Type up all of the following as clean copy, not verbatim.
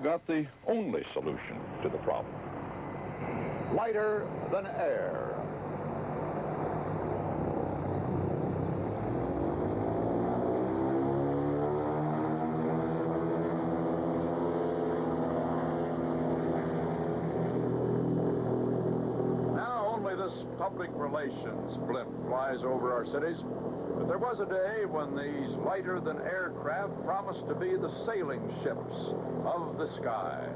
got the only solution to the problem. Lighter than air. Public relations blimp flies over our cities. But there was a day when these lighter-than-air craft promised to be the sailing ships of the sky.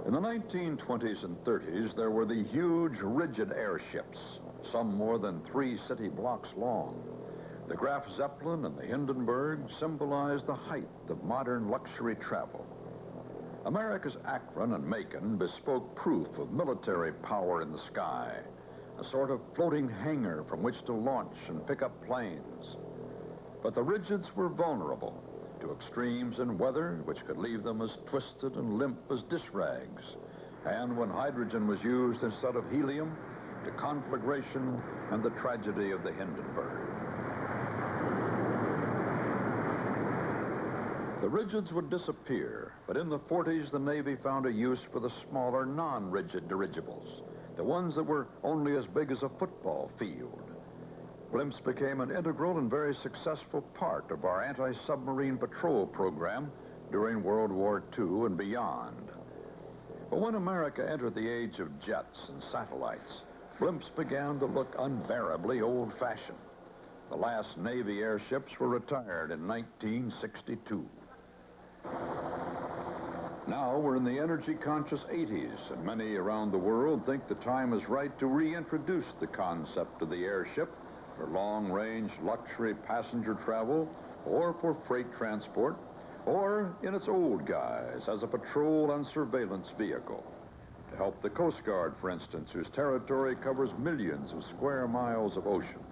In the 1920s and 30s, there were the huge, rigid airships, some more than 3 city blocks long. The Graf Zeppelin and the Hindenburg symbolized the height of modern luxury travel. America's Akron and Macon bespoke proof of military power in the sky, a sort of floating hangar from which to launch and pick up planes. But the rigids were vulnerable to extremes in weather, which could leave them as twisted and limp as dish rags, and when hydrogen was used instead of helium, to conflagration and the tragedy of the Hindenburg. The rigids would disappear, but in the 40s, the Navy found a use for the smaller, non-rigid dirigibles, the ones that were only as big as a football field. Blimps became an integral and very successful part of our anti-submarine patrol program during World War II and beyond. But when America entered the age of jets and satellites, blimps began to look unbearably old-fashioned. The last Navy airships were retired in 1962. Now we're in the energy-conscious 80s, and many around the world think the time is right to reintroduce the concept of the airship for long-range luxury passenger travel, or for freight transport, or in its old guise as a patrol and surveillance vehicle. To help the Coast Guard, for instance, whose territory covers millions of square miles of ocean.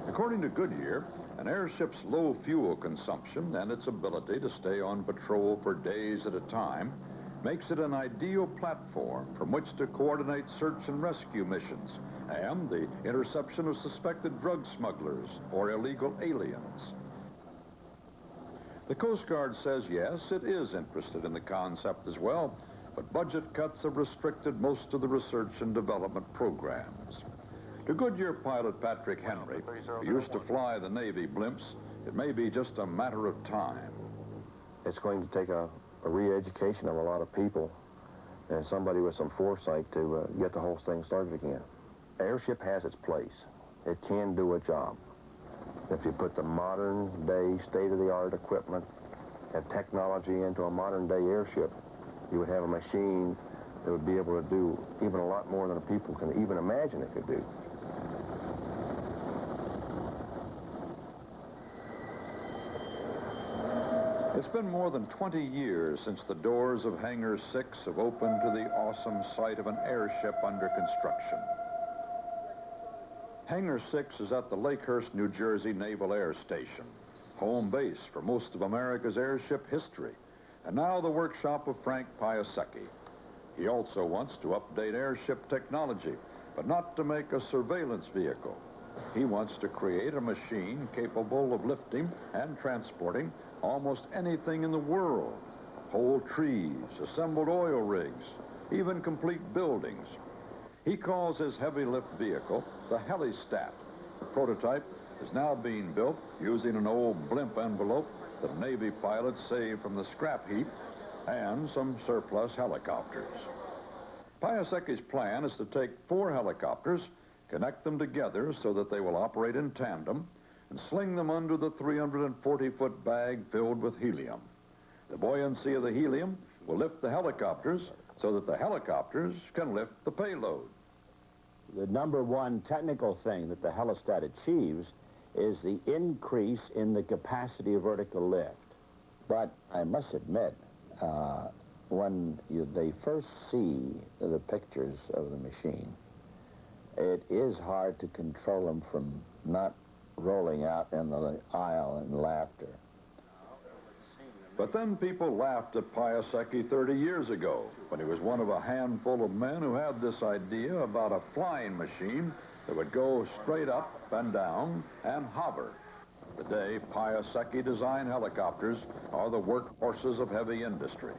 According to Goodyear, an airship's low fuel consumption and its ability to stay on patrol for days at a time makes it an ideal platform from which to coordinate search and rescue missions and the interception of suspected drug smugglers or illegal aliens. The Coast Guard says yes, it is interested in the concept as well, but budget cuts have restricted most of the research and development programs. To Goodyear pilot Patrick Henry, who used to fly the Navy blimps, it may be just a matter of time. It's going to take a re-education of a lot of people and somebody with some foresight to get the whole thing started again. Airship has its place. It can do a job. If you put the modern-day, state-of-the-art equipment and technology into a modern-day airship, you would have a machine that would be able to do even a lot more than people can even imagine it could do. It's been more than 20 years since the doors of Hangar 6 have opened to the awesome sight of an airship under construction. Hangar 6 is at the Lakehurst, New Jersey Naval Air Station, home base for most of America's airship history, and now the workshop of Frank Piasecki. He also wants to update airship technology, but not to make a surveillance vehicle. He wants to create a machine capable of lifting and transporting almost anything in the world. Whole trees, assembled oil rigs, even complete buildings. He calls his heavy lift vehicle the Helistat. The prototype is now being built using an old blimp envelope that Navy pilots saved from the scrap heap and some surplus helicopters. Piasecki's plan is to take 4 helicopters, connect them together so that they will operate in tandem, and sling them under the 340-foot bag filled with helium. The buoyancy of the helium will lift the helicopters so that the helicopters can lift the payload. The number one technical thing that the Helistat achieves is the increase in the capacity of vertical lift. But I must admit, when they first see the pictures of the machine, it is hard to control them from not rolling out in the aisle in laughter. But then people laughed at Piasecki 30 years ago when he was one of a handful of men who had this idea about a flying machine that would go straight up and down and hover. Today, Piasecki design helicopters are the workhorses of heavy industry.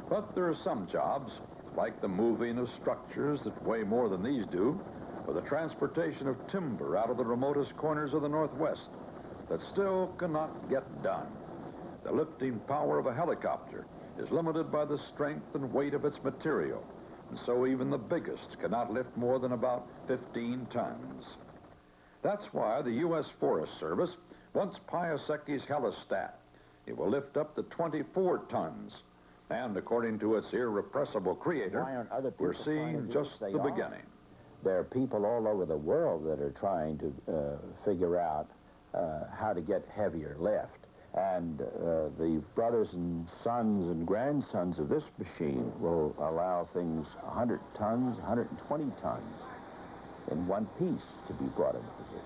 But there are some jobs, like the moving of structures that weigh more than these do, or the transportation of timber out of the remotest corners of the Northwest, that still cannot get done. The lifting power of a helicopter is limited by the strength and weight of its material, and so even the biggest cannot lift more than about 15 tons. That's why the U.S. Forest Service wants Piasecki's Helistat. It will lift up to 24 tons. And according to its irrepressible creator, Why aren't other people we're trying to seeing do just what they the are? beginning. There are people all over the world that are trying to figure out how to get heavier lift. And the brothers and sons and grandsons of this machine will allow things 100 tons, 120 tons in one piece to be brought into position.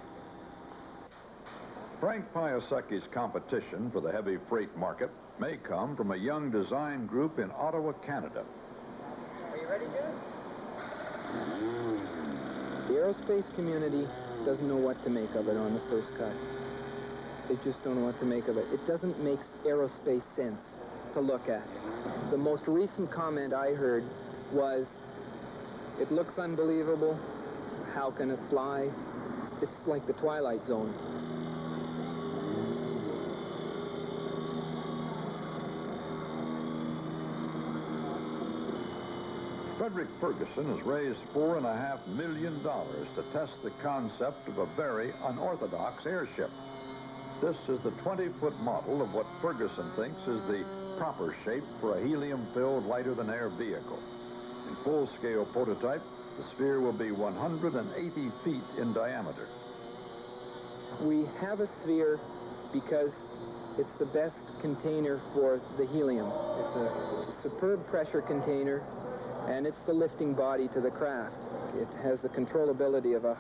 Frank Piasecki's competition for the heavy freight market may come from a young design group in Ottawa, Canada. Are you ready, Judith? The aerospace community doesn't know what to make of it on the first cut. They just don't know what to make of it. It doesn't make aerospace sense to look at. The most recent comment I heard was, it looks unbelievable. How can it fly? It's like the Twilight Zone. Frederick Ferguson has raised $4.5 million to test the concept of a very unorthodox airship. This is the 20-foot model of what Ferguson thinks is the proper shape for a helium-filled lighter-than-air vehicle. In full-scale prototype, the sphere will be 180 feet in diameter. We have a sphere because it's the best container for the helium. It's a superb pressure container, and it's the lifting body to the craft. It has the controllability of a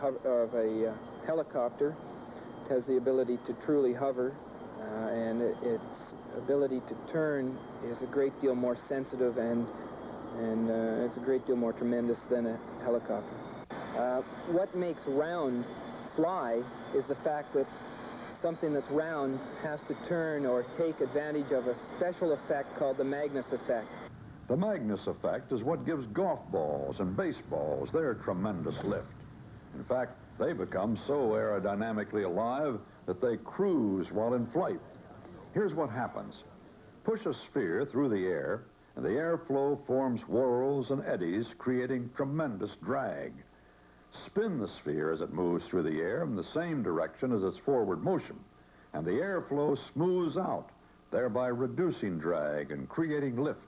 helicopter. It has the ability to truly hover, and its ability to turn is a great deal more sensitive, and it's a great deal more tremendous than a helicopter. What makes round fly is the fact that something that's round has to turn or take advantage of a special effect called the Magnus effect. The Magnus effect is what gives golf balls and baseballs their tremendous lift. In fact, they become so aerodynamically alive that they cruise while in flight. Here's what happens. Push a sphere through the air, and the airflow forms whirls and eddies, creating tremendous drag. Spin the sphere as it moves through the air in the same direction as its forward motion, and the airflow smooths out, thereby reducing drag and creating lift.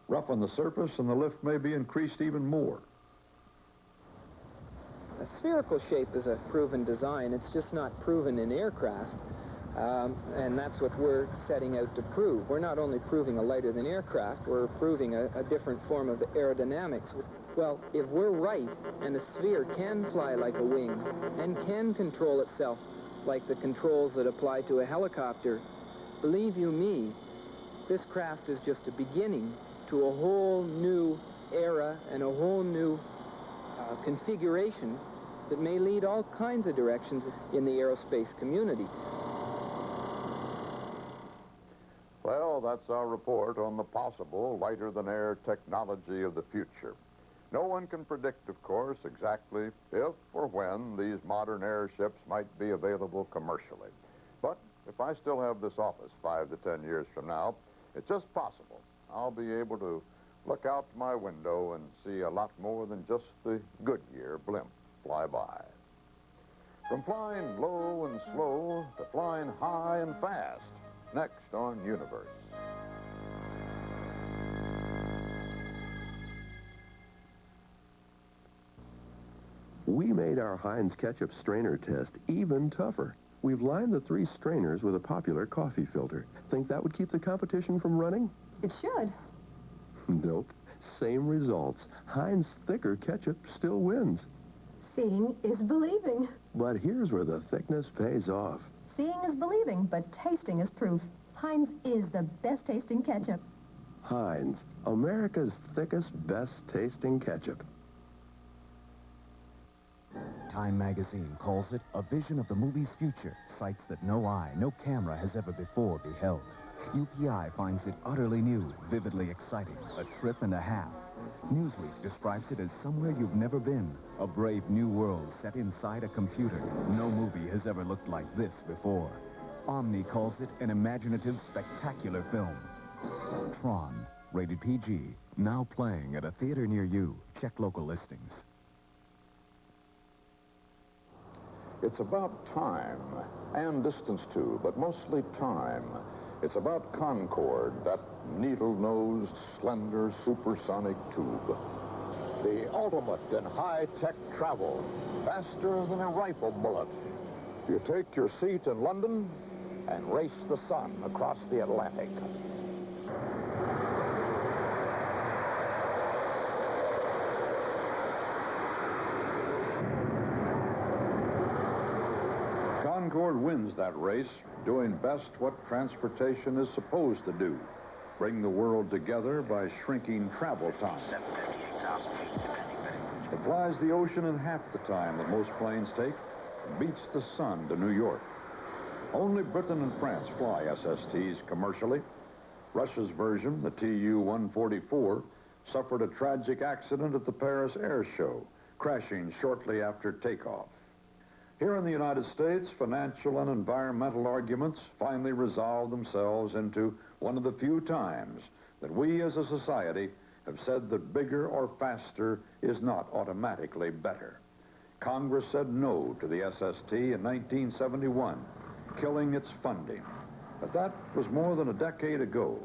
Roughen the surface, and the lift may be increased even more. A spherical shape is a proven design. It's just not proven in aircraft, and that's what we're setting out to prove. We're not only proving a lighter-than-air craft, we're proving a different form of aerodynamics. Well, if we're right, and a sphere can fly like a wing, and can control itself like the controls that apply to a helicopter, believe you me, this craft is just a beginning to a whole new era and a whole new configuration that may lead all kinds of directions in the aerospace community. Well, that's our report on the possible lighter-than-air technology of the future. No one can predict, of course, exactly if or when these modern airships might be available commercially. But if I still have this office 5 to 10 years from now, it's just possible I'll be able to look out my window and see a lot more than just the Goodyear blimp fly by. From flying low and slow to flying high and fast, next on Universe. We made our Heinz ketchup strainer test even tougher. We've lined the 3 strainers with a popular coffee filter. Think that would keep the competition from running? It should. Nope. Same results. Heinz thicker ketchup still wins. Seeing is believing. But here's where the thickness pays off. Seeing is believing, but tasting is proof. Heinz is the best tasting ketchup. Heinz, America's thickest, best tasting ketchup. Time magazine calls it a vision of the movie's future, sights that no eye, no camera has ever before beheld. UPI finds it utterly new, vividly exciting, a trip and a half. Newsweek describes it as somewhere you've never been, a brave new world set inside a computer. No movie has ever looked like this before. Omni calls it an imaginative, spectacular film. Tron, rated PG, now playing at a theater near you. Check local listings. It's about time, and distance too, but mostly time. It's about Concorde, that needle-nosed, slender, supersonic tube. The ultimate in high-tech travel, faster than a rifle bullet. You take your seat in London and race the sun across the Atlantic. Concorde wins that race, doing best what transportation is supposed to do. Bring the world together by shrinking travel time. It flies the ocean in half the time that most planes take and beats the sun to New York. Only Britain and France fly SSTs commercially. Russia's version, the Tu-144, suffered a tragic accident at the Paris Air Show, crashing shortly after takeoff. Here in the United States, financial and environmental arguments finally resolve themselves into one of the few times that we as a society have said that bigger or faster is not automatically better. Congress said no to the SST in 1971, killing its funding. But that was more than a decade ago.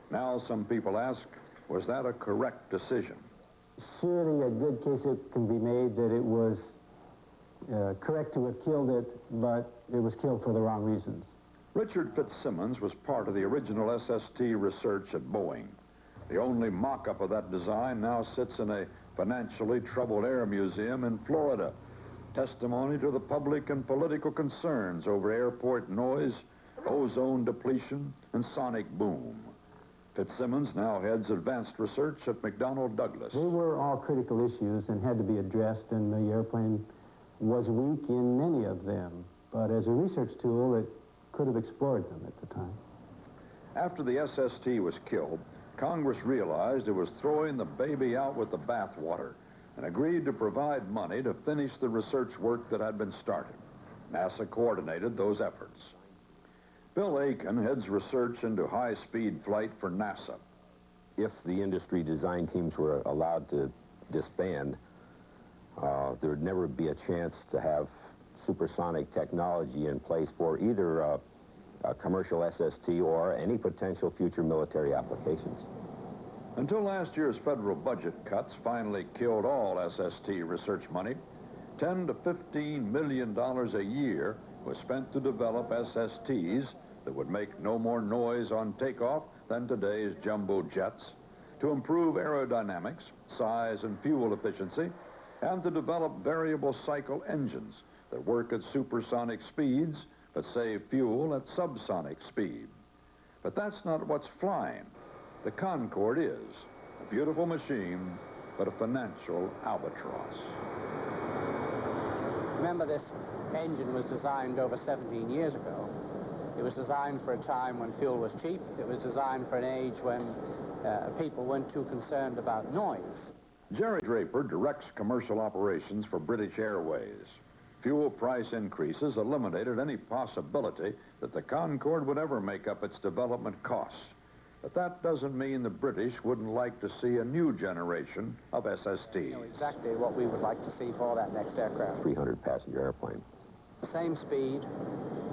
Now some people ask, was that a correct decision? Surely a good case it can be made that it was correct to have killed it, but it was killed for the wrong reasons. Richard Fitzsimmons was part of the original SST research at Boeing. The only mock-up of that design now sits in a financially troubled air museum in Florida. Testimony to the public and political concerns over airport noise, ozone depletion, and sonic boom. Fitzsimmons now heads advanced research at McDonnell Douglas. They were all critical issues and had to be addressed, and the airplane was weak in many of them. But as a research tool, it could have explored them at the time. After the SST was killed, Congress realized it was throwing the baby out with the bathwater and agreed to provide money to finish the research work that had been started. NASA coordinated those efforts. Bill Aiken heads research into high-speed flight for NASA. If the industry design teams were allowed to disband, there would never be a chance to have supersonic technology in place for either a commercial SST or any potential future military applications. Until last year's federal budget cuts finally killed all SST research money, $10 to $15 million a year was spent to develop SSTs that would make no more noise on takeoff than today's jumbo jets, to improve aerodynamics, size, and fuel efficiency, and to develop variable cycle engines that work at supersonic speeds but save fuel at subsonic speed. But that's not what's flying. The Concorde is a beautiful machine, but a financial albatross. Remember, this engine was designed over 17 years ago. It was designed for a time when fuel was cheap. It was designed for an age when people weren't too concerned about noise. Jerry Draper directs commercial operations for British Airways. Fuel price increases eliminated any possibility that the Concorde would ever make up its development costs. But that doesn't mean the British wouldn't like to see a new generation of SSTs. You know exactly what we would like to see for that next aircraft. 300-passenger airplane. Same speed,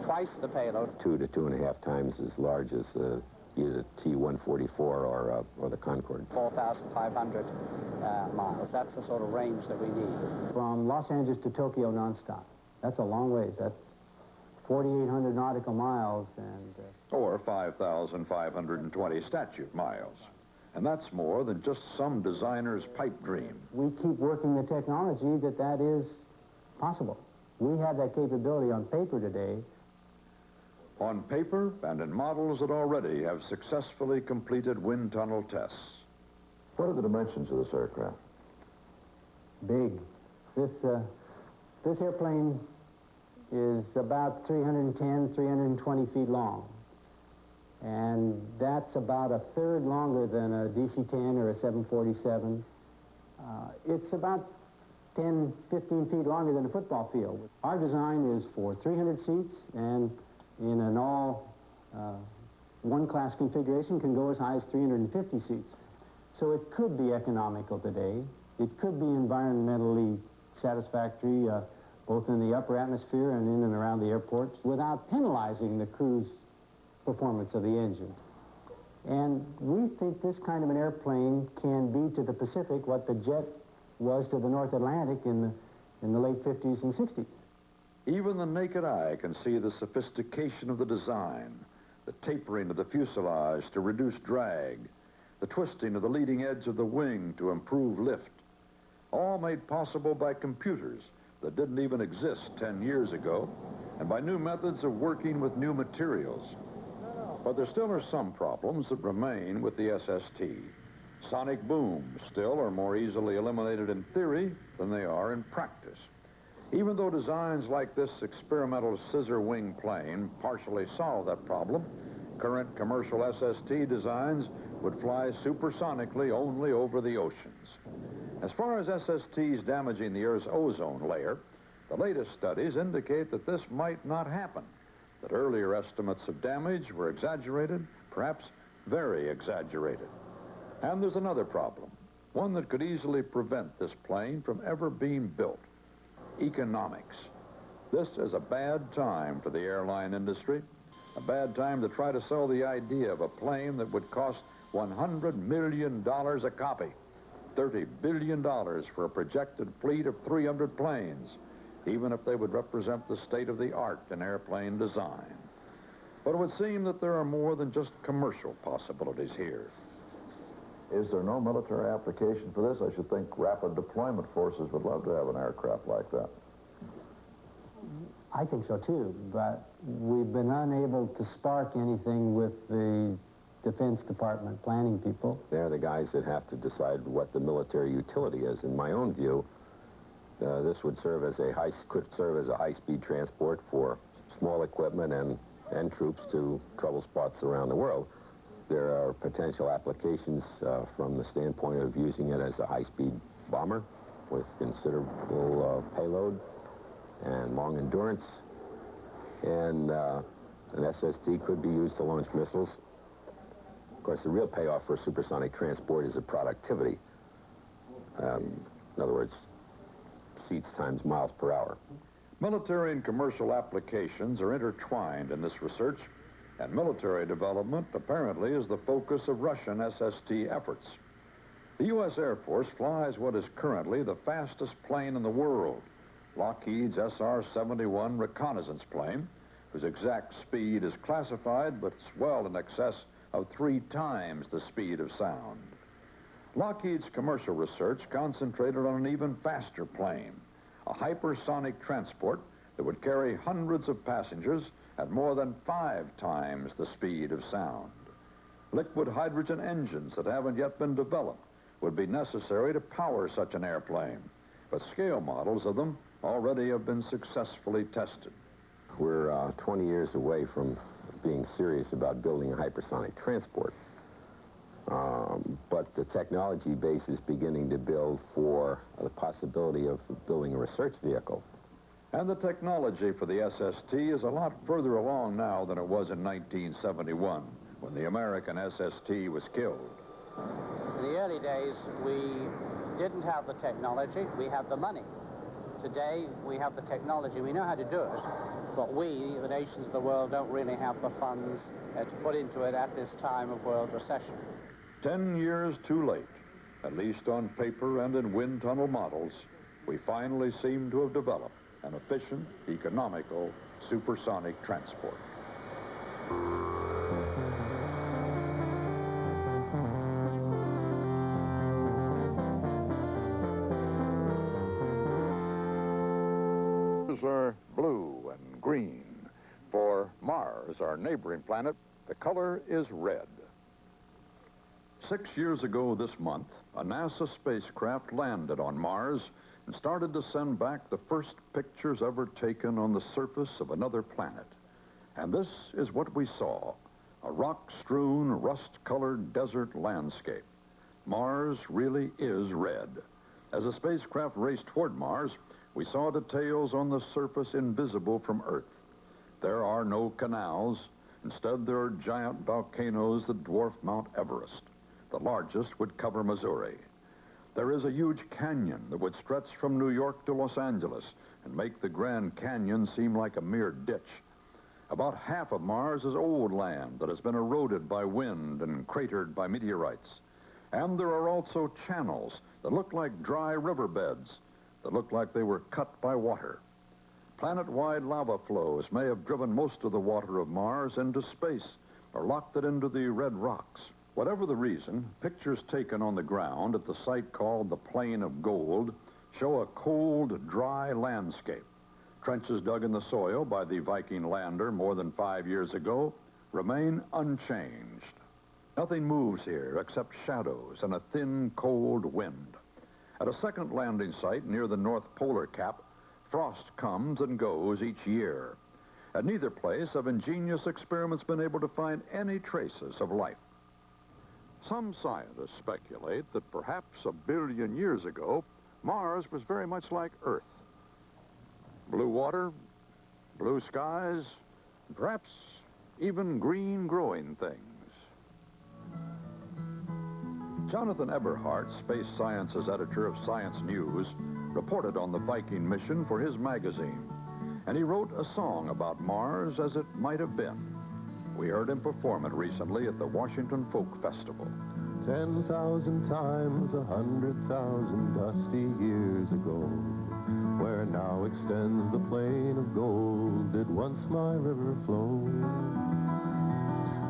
twice the payload. 2 to 2.5 times as large as either the T-144 or the Concorde. 4,500 miles. That's the sort of range that we need. From Los Angeles to Tokyo nonstop. That's a long ways. That's 4,800 nautical miles and... Or 5,520 statute miles. And that's more than just some designer's pipe dream. We keep working the technology that is possible. We have that capability on paper today. On paper and in models that already have successfully completed wind tunnel tests. What are the dimensions of this aircraft? Big. This airplane is about 310, 320 feet long. And that's about a third longer than a DC-10 or a 747. It's about 10, 15 feet longer than a football field. Our design is for 300 seats, and in an all one-class configuration can go as high as 350 seats. So it could be economical today. It could be environmentally satisfactory, both in the upper atmosphere and in and around the airports, without penalizing the cruise performance of the engine. And we think this kind of an airplane can be to the Pacific what the jet was to the North Atlantic in the late 50s and 60s. Even the naked eye can see the sophistication of the design, the tapering of the fuselage to reduce drag, the twisting of the leading edge of the wing to improve lift, all made possible by computers that didn't even exist 10 years ago, and by new methods of working with new materials. But there still are some problems that remain with the SST. Sonic booms still are more easily eliminated in theory than they are in practice. Even though designs like this experimental scissor wing plane partially solve that problem, current commercial SST designs would fly supersonically only over the oceans. As far as SSTs damaging the Earth's ozone layer, the latest studies indicate that this might not happen, that earlier estimates of damage were exaggerated, perhaps very exaggerated. And there's another problem, one that could easily prevent this plane from ever being built: economics. This is a bad time for the airline industry, a bad time to try to sell the idea of a plane that would cost $100 million a copy, $30 billion for a projected fleet of 300 planes, even if they would represent the state-of-the-art in airplane design. But it would seem that there are more than just commercial possibilities here. Is there no military application for this? I should think rapid deployment forces would love to have an aircraft like that. I think so too, but we've been unable to spark anything with the Defense Department planning people. They're the guys that have to decide what the military utility is. In my own view, this would serve as could serve as a high-speed transport for small equipment and troops to trouble spots around the world. There are potential applications from the standpoint of using it as a high-speed bomber with considerable payload and long endurance. And an SST could be used to launch missiles. Of course, the real payoff for supersonic transport is the productivity. In other words, seats times miles per hour. Military and commercial applications are intertwined in this research, and military development apparently is the focus of Russian SST efforts. The U.S. Air Force flies what is currently the fastest plane in the world, Lockheed's SR-71 reconnaissance plane, whose exact speed is classified, but it's well in excess of 3 times the speed of sound. Lockheed's commercial research concentrated on an even faster plane, a hypersonic transport that would carry hundreds of passengers at more than 5 times the speed of sound. Liquid hydrogen engines that haven't yet been developed would be necessary to power such an airplane, but scale models of them already have been successfully tested. We're 20 years away from being serious about building a hypersonic transport. But the technology base is beginning to build for the possibility of building a research vehicle. And the technology for the SST is a lot further along now than it was in 1971, when the American SST was killed. In the early days, we didn't have the technology, we had the money. Today, we have the technology, we know how to do it, but we, the nations of the world, don't really have the funds to put into it at this time of world recession. 10 years too late, at least on paper and in wind tunnel models, we finally seem to have developed an efficient, economical, supersonic transport. Are blue and green. For Mars, our neighboring planet, the color is red. 6 years ago this month, a NASA spacecraft landed on Mars and started to send back the first pictures ever taken on the surface of another planet. And this is what we saw, a rock-strewn, rust-colored desert landscape. Mars really is red. As the spacecraft raced toward Mars, we saw details on the surface invisible from Earth. There are no canals. Instead, there are giant volcanoes that dwarf Mount Everest. The largest would cover Missouri. There is a huge canyon that would stretch from New York to Los Angeles and make the Grand Canyon seem like a mere ditch. About half of Mars is old land that has been eroded by wind and cratered by meteorites. And there are also channels that look like dry riverbeds, that look like they were cut by water. Planet-wide lava flows may have driven most of the water of Mars into space or locked it into the red rocks. Whatever the reason, pictures taken on the ground at the site called the Plain of Gold show a cold, dry landscape. Trenches dug in the soil by the Viking lander more than 5 years ago remain unchanged. Nothing moves here except shadows and a thin, cold wind. At a second landing site near the North Polar Cap, frost comes and goes each year. At neither place have ingenious experiments been able to find any traces of life. Some scientists speculate that perhaps 1 billion years ago, Mars was very much like Earth. Blue water, blue skies, and perhaps even green growing things. Jonathan Eberhardt, space sciences editor of Science News, reported on the Viking mission for his magazine, and he wrote a song about Mars as it might have been. We heard him perform it recently at the Washington Folk Festival. 10,000 times 100,000 dusty years ago, where now extends the plain of gold, did once my river flow.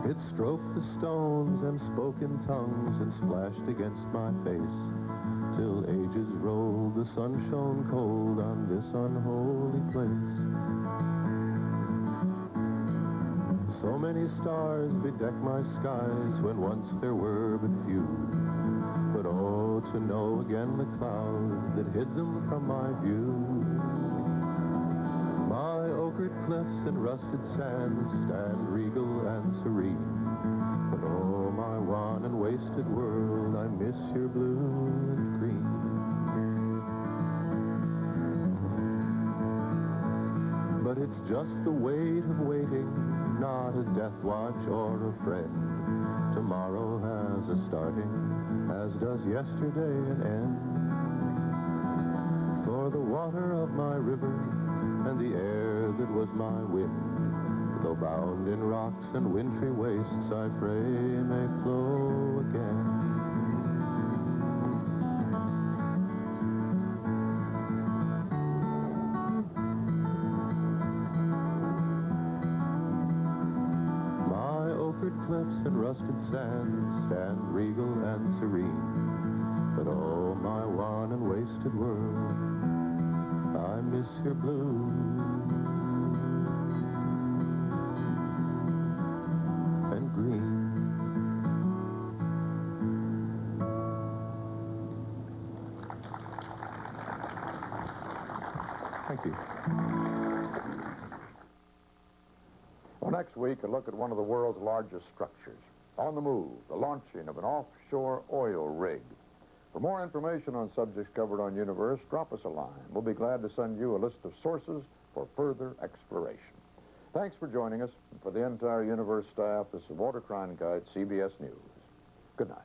It stroked the stones and spoke in tongues and splashed against my face, till ages rolled, the sun shone cold on this unholy place. So many stars bedeck my skies when once there were but few. But oh, to know again the clouds that hid them from my view. My ochred cliffs and rusted sands stand regal and serene. But oh, my wan and wasted world, I miss your blue and green. But it's just the weight of waiting, not a death watch or a friend. Tomorrow has a starting, as does yesterday an end. For the water of my river and the air that was my wind, though bound in rocks and wintry wastes, I pray may flow again. Cliffs and rusted sands stand regal and serene. But oh, my wan and wasted world, I miss your blue and green. Thank you. Well, next week, a look at one of the world's largest structures. On the move, the launching of an offshore oil rig. For more information on subjects covered on Universe, drop us a line. We'll be glad to send you a list of sources for further exploration. Thanks for joining us. And for the entire Universe staff, this is Walter Cronkite, CBS News. Good night.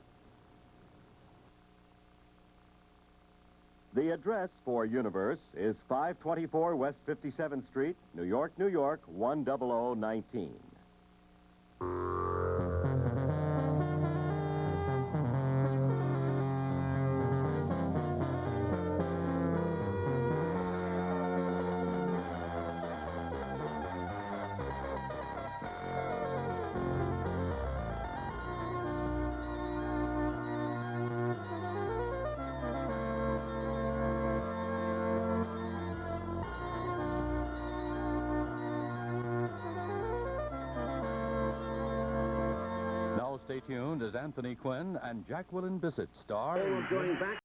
The address for Universe is 524 West 57th Street, New York, New York, 10019. Stay tuned as Anthony Quinn and Jacqueline Bissett star. We're going back